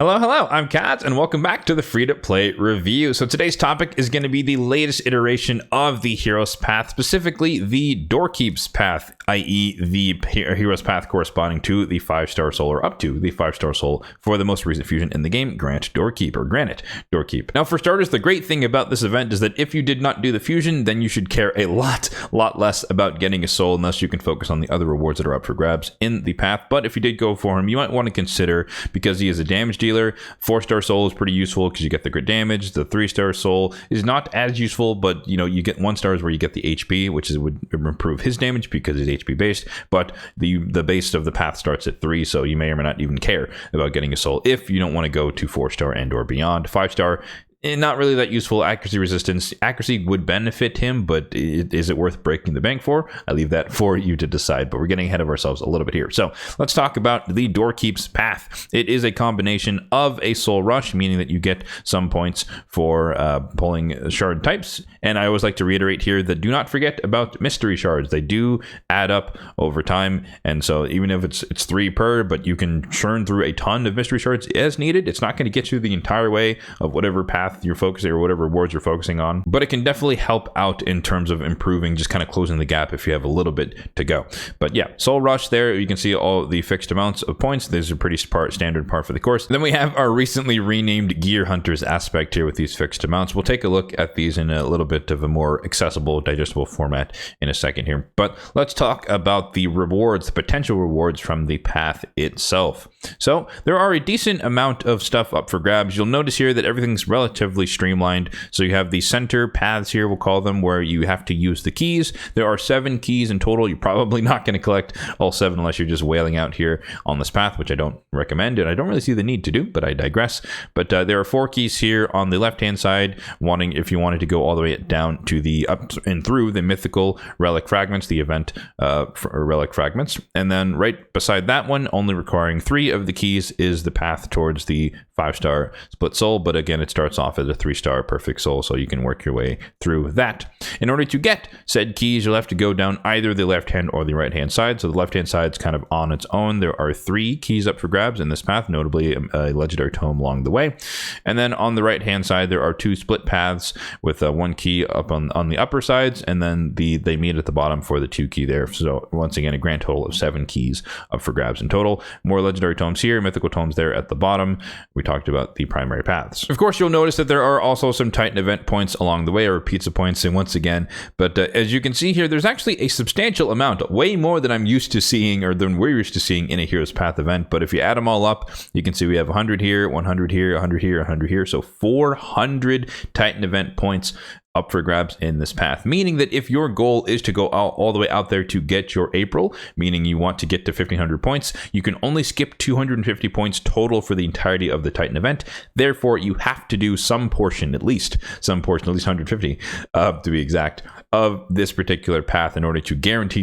Hello, I'm Kats, and welcome back to the free-to-play review. So today's topic is going to be the latest iteration of the Hero's Path, specifically the Doorkeep's Path, i.e. the Hero's Path corresponding to the 5-star soul, or up to the 5-star soul for the most recent fusion in the game, Granite Doorkeep. Now, for starters, the great thing about this event is that if you did not do the fusion, then you should care a lot less about getting a soul, unless you can focus on the other rewards that are up for grabs in the path. But if you did go for him, you might want to consider, because he is a damage dealer, 4-star soul is pretty useful because you get the crit damage. The 3-star soul is not as useful, but you get 1 stars where you get the HP, which would improve his damage because it's HP based. But the base of the path starts at 3, so you may or may not even care about getting a soul if you don't want to go to 4-star and or beyond. 5-star, not really that useful. Accuracy resistance. Accuracy would benefit him, but is it worth breaking the bank for? I leave that for you to decide, but we're getting ahead of ourselves a little bit here. So let's talk about the Doorkeep's Path. It is a combination of a soul rush, meaning that you get some points for pulling shard types. And I always like to reiterate here that do not forget about mystery shards. They do add up over time. And so even if it's 3 per, but you can churn through a ton of mystery shards as needed, it's not going to get you the entire way of whatever path you're focusing or whatever rewards you're focusing on, but it can definitely help out in terms of improving, just kind of closing the gap if you have a little bit to go. But yeah, soul rush there, you can see all the fixed amounts of points. These are pretty standard part for the course. Then we have our recently renamed gear hunters aspect here with these fixed amounts. We'll take a look at these in a little bit of a more accessible, digestible format in a second here, but let's talk about the rewards, the potential rewards from the path itself. So there are a decent amount of stuff up for grabs. You'll notice here that everything's relatively streamlined. So you have the center paths here, we'll call them, where you have to use the keys. There are 7 keys in total. You're probably not going to collect all 7 unless you're just wailing out here on this path, which I don't recommend, and I don't really see the need to do, but I digress. But there are 4 keys here on the left hand side, if you wanted to go all the way down to the up and through the mythical relic fragments, the event relic fragments. And then right beside that one, only requiring 3 of the keys, is the path towards the 5-star split soul. But again, it starts off as a 3-star perfect soul, so you can work your way through that. In order to get said keys, you'll have to go down either the left hand or the right hand side. So the left hand side is kind of on its own. There are 3 keys up for grabs in this path, notably a legendary tome along the way. And then on the right hand side, there are 2 split paths with 1 key up on the upper sides, and then they meet at the bottom for the 2 key there. So once again, a grand total of 7 keys up for grabs in total. More legendary tomes here, mythical tomes there at the bottom. We talked about the primary paths. Of course, you'll notice that there are also some Titan event points along the way, or pizza points, and once again, but as you can see here, there's actually a substantial amount, way more than I'm used to seeing, or than we're used to seeing in a Hero's Path event. But if you add them all up, you can see we have 100 here, 100 here, 100 here, 100 here, so 400 Titan event points up for grabs in this path, meaning that if your goal is to go all the way out there to get your April, meaning you want to get to 1500 points, you can only skip 250 points total for the entirety of the Titan event. Therefore, you have to do some portion, at least 150 to be exact, of this particular path in order to guarantee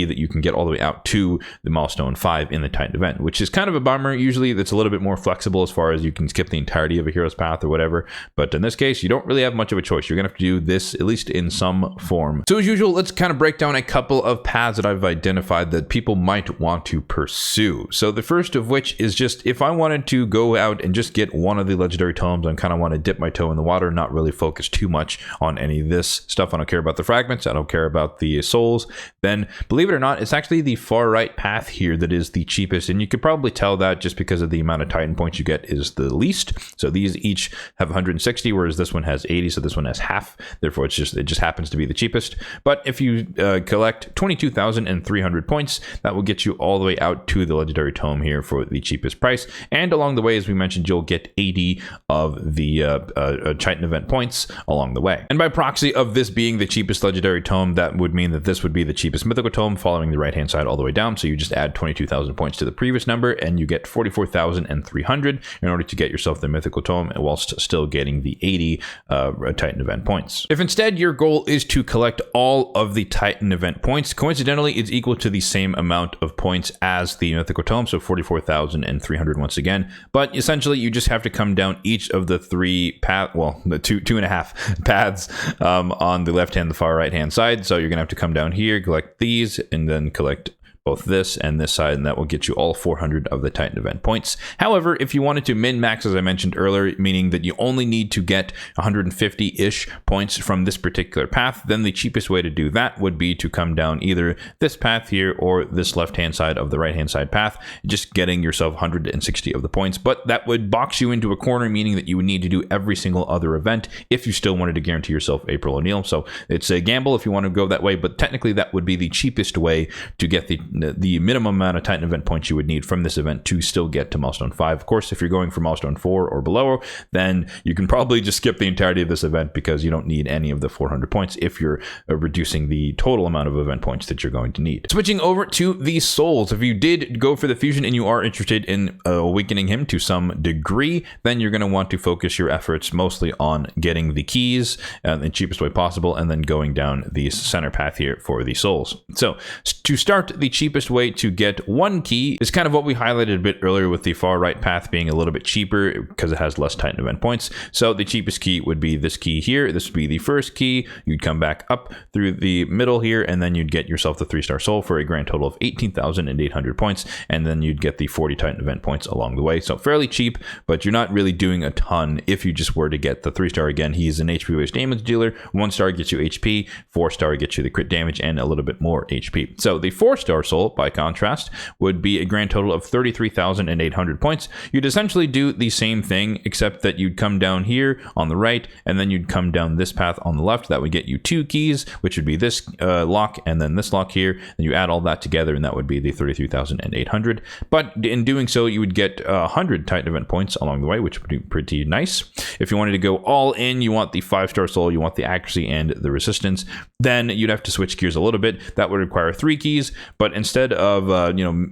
that you can get all the way out to the milestone 5 in the Titan event, which is kind of a bummer. Usually that's a little bit more flexible as far as you can skip the entirety of a Hero's Path or whatever, but in this case, you don't really have much of a choice. You're gonna have to do this at least in some form. So as usual, let's kind of break down a couple of paths that I've identified that people might want to pursue. So the first of which is just, if I wanted to go out and just get one of the legendary tomes, I kind of want to dip my toe in the water, not really focus too much on any of this stuff. I don't care about the fragments, I don't care about the souls, then believe it or not, it's actually the far right path here that is the cheapest, and you could probably tell that just because of the amount of Titan points you get is the least. So these each have 160, whereas this one has 80, so this one has half. Therefore, it just happens to be the cheapest. But if you collect 22,300 points, that will get you all the way out to the legendary tome here for the cheapest price. And along the way, as we mentioned, you'll get 80 of the Titan event points along the way. And by proxy of this being the cheapest legendary tome, that would mean that this would be the cheapest mythical tome, following the right hand side all the way down. So you just add 22,000 points to the previous number, and you get 44,300 in order to get yourself the mythical tome, whilst still getting the 80 Titan event points. If instead your goal is to collect all of the Titan event points, coincidentally, it's equal to the same amount of points as the mythical tome, so 44,300 once again. But essentially, you just have to come down each of the 3 path, well, the two and a half paths on the left hand, the far right hand side. So you're gonna have to come down here, collect these, and then collect both this and this side, and that will get you all 400 of the Titan event points. However, if you wanted to min-max, as I mentioned earlier, meaning that you only need to get 150-ish points from this particular path, then the cheapest way to do that would be to come down either this path here or this left-hand side of the right-hand side path, just getting yourself 160 of the points. But that would box you into a corner, meaning that you would need to do every single other event if you still wanted to guarantee yourself April O'Neil. So it's a gamble if you want to go that way, but technically that would be the cheapest way to get the minimum amount of Titan event points you would need from this event to still get to milestone 5. Of course, if you're going for milestone 4 or below, then you can probably just skip the entirety of this event because you don't need any of the 400 points if you're reducing the total amount of event points that you're going to need. Switching over to the souls, if you did go for the fusion and you are interested in awakening him to some degree, then you're going to want to focus your efforts mostly on getting the keys in the cheapest way possible, and then going down the center path here for the souls. So to start, the cheapest way to get one key is kind of what we highlighted a bit earlier, with the far right path being a little bit cheaper because it has less Titan event points. So the cheapest key would be this key here. This would be the first key. You'd come back up through the middle here, and then you'd get yourself the 3-star soul for a grand total of 18,800 points, and then you'd get the 40 Titan event points along the way. So fairly cheap, but you're not really doing a ton if you just were to get the 3-star. Again, he's an HP based damage dealer. 1-star gets you HP, 4-star gets you the crit damage and a little bit more HP. So the 4-star soul, by contrast, would be a grand total of 33,800 points. You'd essentially do the same thing, except that you'd come down here on the right, and then you'd come down this path on the left. That would get you 2 keys, which would be this lock and then this lock here. And you add all that together, and that would be the 33,800. But in doing so, you would get 100 Titan event points along the way, which would be pretty nice. If you wanted to go all in, you want the 5-star soul, you want the accuracy and the resistance, then you'd have to switch gears a little bit. That would require 3 keys, but instead of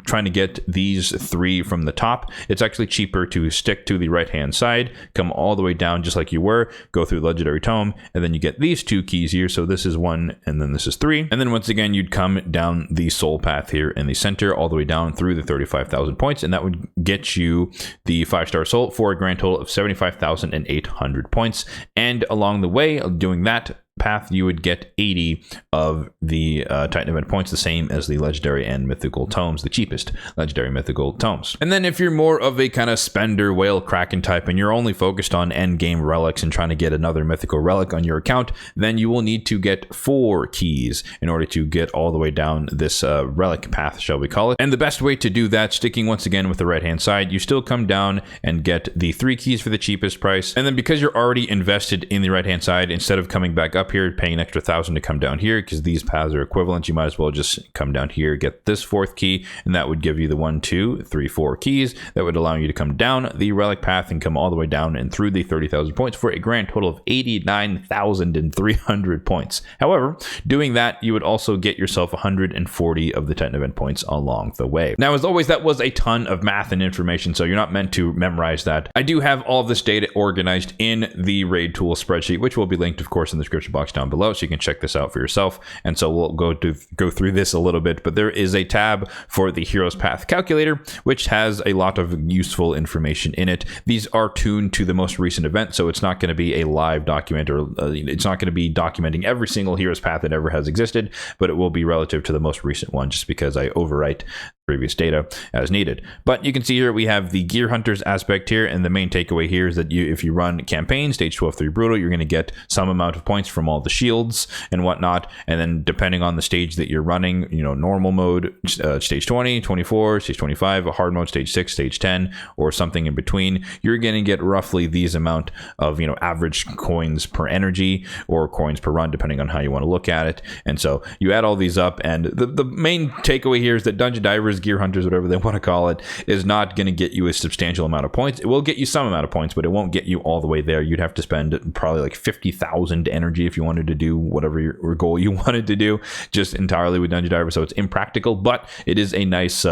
trying to get these 3 from the top, it's actually cheaper to stick to the right hand side, come all the way down just like you were, go through the legendary tome, and then you get these 2 keys here. So this is 1 and then this is 3, and then once again you'd come down the soul path here in the center all the way down through the 35,000 points, and that would get you the 5-star soul for a grand total of 75,800 points. And along the way doing that path, you would get 80 of the Titan event points, the same as the legendary and mythical tomes, the cheapest legendary mythical tomes. And then if you're more of a kind of spender whale kraken type and you're only focused on end game relics and trying to get another mythical relic on your account, then you will need to get 4 keys in order to get all the way down this relic path, shall we call it. And the best way to do that, sticking once again with the right hand side, you still come down and get the 3 keys for the cheapest price. And then because you're already invested in the right hand side, instead of coming back up here paying an extra 1,000 to come down here, because these paths are equivalent, you might as well just come down here, get this 4th key, and that would give you the 1, 2, 3, 4 keys that would allow you to come down the relic path and come all the way down and through the 30,000 points for a grand total of 89,300 points. However, doing that, you would also get yourself 140 of the Titan event points along the way. Now, as always, that was a ton of math and information, so you're not meant to memorize that. I do have all of this data organized in the raid tool spreadsheet, which will be linked, of course, in the description box down below, so you can check this out for yourself. And so we'll go through this a little bit, but there is a tab for the Heroes Path Calculator, which has a lot of useful information in it. These are tuned to the most recent event, so it's not going to be a live document, or it's not going to be documenting every single Heroes Path that ever has existed, but it will be relative to the most recent one, just because I overwrite previous data as needed. But you can see here we have the Gear Hunters aspect here, and the main takeaway here is that if you run campaign stage 12-3 brutal, you're going to get some amount of points from all the shields and whatnot, and then depending on the stage that you're running, normal mode stage 20, 24, stage 25, a hard mode stage 6, stage 10, or something in between, you're going to get roughly these amount of average coins per energy or coins per run, depending on how you want to look at it. And so you add all these up, and the main takeaway here is that Dungeon Divers, Gear Hunters, whatever they want to call it, is not going to get you a substantial amount of points. It will get you some amount of points, but it won't get you all the way there. You'd have to spend probably like 50,000 energy if you wanted to do whatever your goal you wanted to do, just entirely with Dungeon Diver. So it's impractical, but it is a nice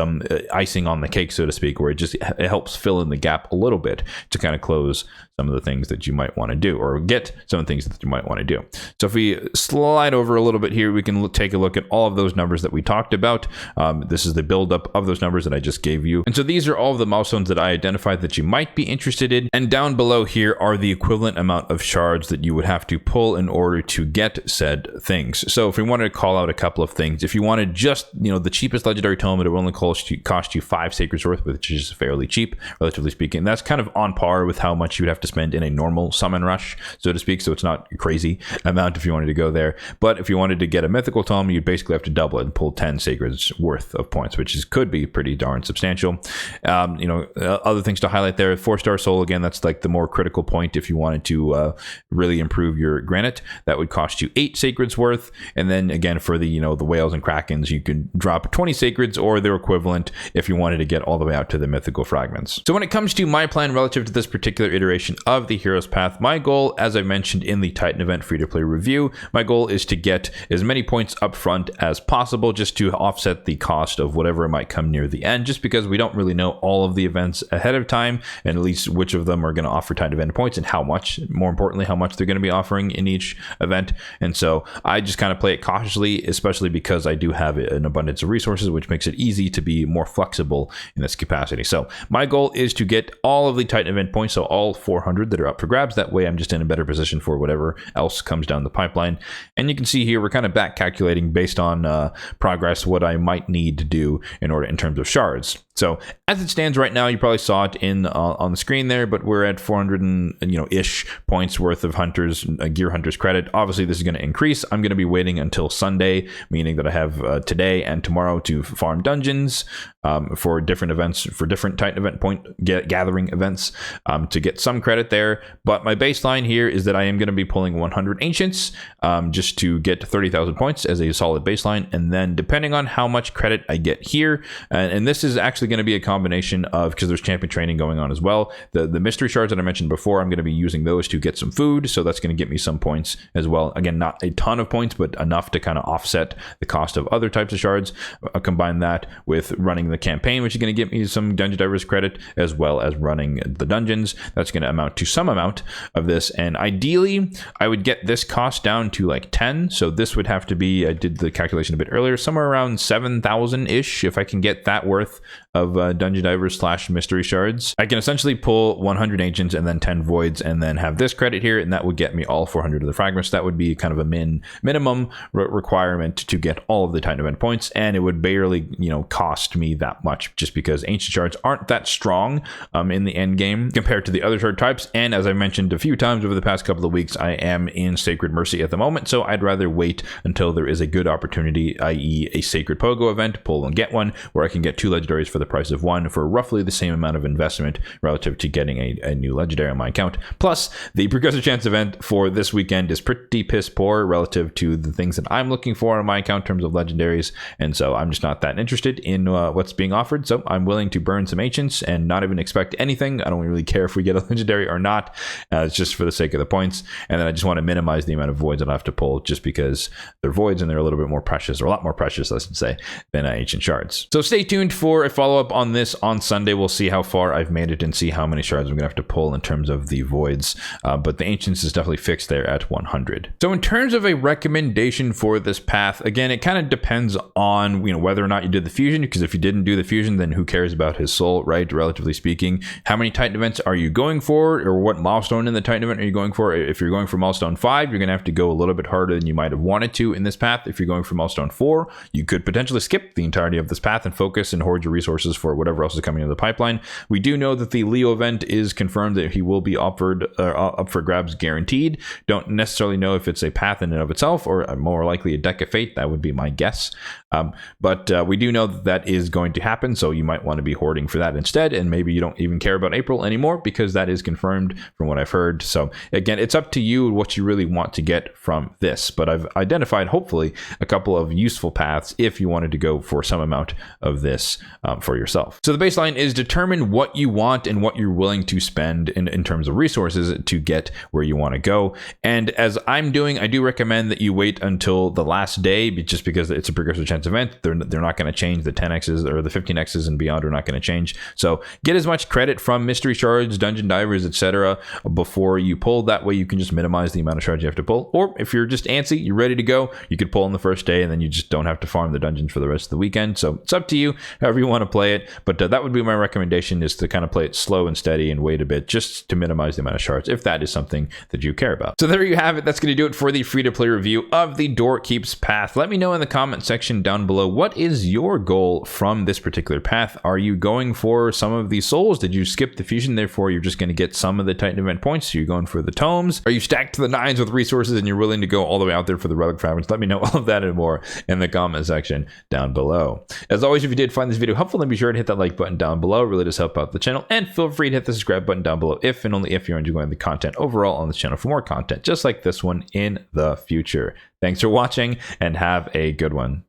icing on the cake, so to speak, where it helps fill in the gap a little bit to kind of close some of the things that you might want to do, or get some of the things that you might want to do. So if we slide over a little bit here, we can take a look at all of those numbers that we talked about. This is the build buildup of those numbers that I just gave you. And so these are all of the milestones that I identified that you might be interested in. And down below here are the equivalent amount of shards that you would have to pull in order to get said things. So if we wanted to call out a couple of things, if you wanted just, the cheapest legendary tome, it would only cost you 5 sacreds worth, which is fairly cheap, relatively speaking. That's kind of on par with how much you would have to spend in a normal summon rush, so to speak. So it's not a crazy amount if you wanted to go there. But if you wanted to get a mythical tome, you'd basically have to double it and pull 10 sacreds worth of points, which could be pretty darn substantial. Other things to highlight there: 4-star soul, again, that's like the more critical point. If you wanted to really improve your granite, that would cost you 8 sacreds worth. And then again, for the the whales and krakens, you could drop 20 sacreds or their equivalent if you wanted to get all the way out to the mythical fragments. So when it comes to my plan relative to this particular iteration of the Hero's Path, my goal, as I mentioned in the Titan event free-to-play review, my goal is to get as many points up front as possible, just to offset the cost of whatever might come near the end, just because we don't really know all of the events ahead of time, and at least which of them are going to offer Titan event points and how much, more importantly, how much they're going to be offering in each event. And so I just kind of play it cautiously, especially because I do have an abundance of resources, which makes it easy to be more flexible in this capacity. So my goal is to get all of the Titan event points, so all 400 that are up for grabs. That way I'm just in a better position for whatever else comes down the pipeline. And you can see here, we're kind of back calculating based on progress what I might need to do in terms of shards. So as it stands right now, you probably saw it on the screen there, but we're at 400 and ish points worth of hunters, gear hunters credit. Obviously this is going to increase. I'm going to be waiting until Sunday, meaning that I have today and tomorrow to farm dungeons for different events, for different Titan event point gathering events, to get some credit there. But my baseline here is that I am going to be pulling 100 ancients just to get 30,000 points as a solid baseline. And then depending on how much credit I get here, and this is actually going to be a combination of, because there's champion training going on as well, the mystery shards that I mentioned before, I'm going to be using those to get some food, so that's going to get me some points as well. Again, not a ton of points, but enough to kind of offset the cost of other types of shards. I'll combine that with running the campaign, which is going to get me some Dungeon Divers credit, as well as running the dungeons. That's going to amount to some amount of this, and ideally I would get this cost down to like 10. So this would have to be, I did the calculation a bit earlier, somewhere around 7,000 ish. If I can get that worth of Dungeon Divers / mystery shards, I can essentially pull 100 ancients and then 10 voids, and then have this credit here, and that would get me all 400 of the fragments. That would be kind of a minimum requirement to get all of the Titan event points, and it would barely cost me that much, just because ancient shards aren't that strong in the end game compared to the other shard types. And as I mentioned a few times over the past couple of weeks, I am in Sacred Mercy at the moment, so I'd rather wait until there is a good opportunity, i.e. a Sacred Pogo event, pull and get one, where I can get 2 legendaries for the price of 1 for roughly the same amount of investment relative to getting a new legendary on my account. Plus, the Progressive Chance event for this weekend is pretty piss poor relative to the things that I'm looking for on my account in terms of legendaries, and so I'm just not that interested in what's being offered. So I'm willing to burn some ancients and not even expect anything. I don't really care if we get a legendary or not. It's just for the sake of the points, and then I just want to minimize the amount of voids that I have to pull, just because they're voids and they're a little bit more precious, or a lot more precious, I should say, than ancient shards. So stay tuned for a follow-up on this on Sunday. We'll see how far I've made it and see how many shards I'm gonna have to pull in terms of the voids, but the ancients is definitely fixed there at 100. So in terms of a recommendation for this path, again, it kind of depends on whether or not you did the fusion, because if you didn't do the fusion, then who cares about his soul, right? Relatively speaking, how many Titan events are you going for, or what milestone in the Titan event are you going for? If you're going for milestone 5, you're gonna have to go a little bit harder than you might have wanted to in this path. If you're going for milestone 4, you could potentially skip the entirety of this path and focus and hoard your resources for whatever else is coming in the pipeline. We do know that the Leo event is confirmed that he will be offered up for grabs guaranteed. Don't necessarily know if it's a path in and of itself, or more likely a deck of fate. That would be my guess. But we do know that is going to happen, so you might want to be hoarding for that instead, and maybe you don't even care about April anymore, because that is confirmed from what I've heard. So again, it's up to you what you really want to get from this, but I've identified hopefully a couple of useful paths if you wanted to go for some amount of this for yourself. So the baseline is determine what you want and what you're willing to spend in terms of resources to get where you want to go. And as I'm doing, I do recommend that you wait until the last day, just because it's a progressive chance event. They're not going to change. The 10x's or the 15x's and beyond are not going to change. So get as much credit from mystery shards, dungeon divers, etc. before you pull. That way you can just minimize the amount of shards you have to pull. Or if you're just antsy, you're ready to go, you could pull on the first day and then you just don't have to farm the dungeons for the rest of the weekend. So it's up to you, however you want to play it. But that would be my recommendation, is to kind of play it slow and steady and wait a bit, just to minimize the amount of shards, if that is something that you care about. So there you have it. That's going to do it for the free-to-play review of the Doorkeep's path. Let me know in the comment section down below, what is your goal from this particular path? Are you going for some of the souls? Did you skip the fusion, therefore you're just going to get some of the Titan event points? So you're going for the tomes? Are you stacked to the nines with resources and you're willing to go all the way out there for the relic fragments? Let me know all of that and more in the comment section down below. As always, if you did find this video helpful, then be sure to hit that like button down below. It really does help out the channel. And feel free to hit the subscribe button down below if and only if you're enjoying the content overall on this channel for more content just like this one in the future. Thanks for watching and have a good one.